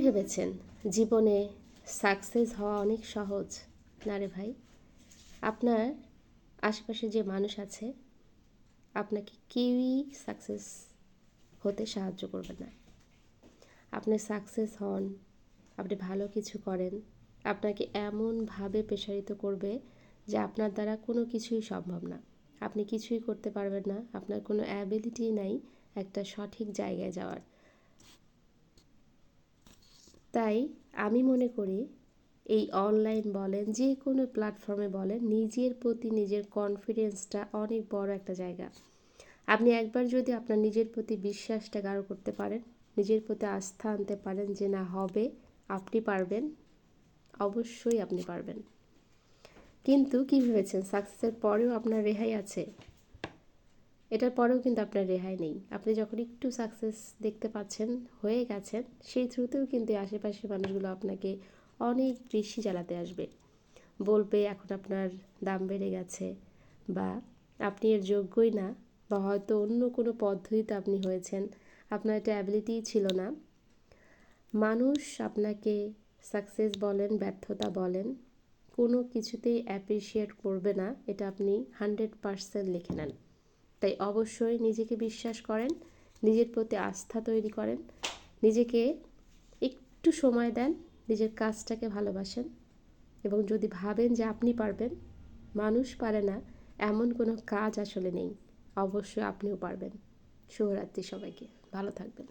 ভেবেছেন জীবনে সাকসেস হওয়া অনেক সহজ? না রে ভাই। আপনার আশেপাশে যে মানুষ আছে আপনাকে কেউই সাকসেস হতে সাহায্য করবে না। আপনি সাকসেস হন, আপনি ভালো কিছু করেন, আপনাকে এমনভাবে প্রসারিত করবে যে আপনার দ্বারা কোনো কিছুই সম্ভব না। আপনি কিছুই করতে পারবেন না, আপনার কোনো অ্যাবিলিটি নাই একটা সঠিক জায়গায় যাওয়ার। তাই আমি মনে করি এই অনলাইন বলেন, যে কোনো প্ল্যাটফর্মে বলেন, নিজের প্রতি নিজের কনফিডেন্সটা অনেক বড় একটা জায়গা। আপনি একবার যদি আপনার নিজের প্রতি বিশ্বাসটা গাঢ় করতে পারেন, নিজের প্রতি আস্থা আনতে পারেন যে না হবে, আপনি পারবেন, অবশ্যই আপনি পারবেন। কিন্তু কী ভেবেছেন সাকসেসের পরেও আপনার রেহাই আছে? এটার পরেও কিন্তু আপনার রেহাই নেই। আপনি যখন একটু সাকসেস দেখতে পাচ্ছেন, হয়ে গেছেন, সেই থ্রুতেও কিন্তু আশেপাশের মানুষগুলো আপনাকে অনেক বেশি জ্বালাতে আসবে। বলবে এখন আপনার দাম বেড়ে গেছে, বা আপনি এর যোগ্যই না, বা হয়তো অন্য কোনো পদ্ধতিতে আপনি হয়েছেন, আপনার এটা অ্যাবিলিটিই ছিল না। মানুষ আপনাকে সাকসেস বলেন, ব্যর্থতা বলেন, কোনো কিছুতেই অ্যাপ্রিসিয়েট করবে না, এটা আপনি 100% লিখে নেন। তাই অবশ্যই নিজেকে বিশ্বাস করেন, নিজের প্রতি আস্থা তৈরি করেন, নিজেকে একটু সময় দেন, নিজের কাজটাকে ভালোবাসেন, এবং যদি ভাবেন যে আপনি পারবেন, মানুষ পারে না এমন কোনো কাজ আসলে নেই, অবশ্যই আপনিও পারবেন। শুভরাত্রি সবাইকে, ভালো থাকবেন।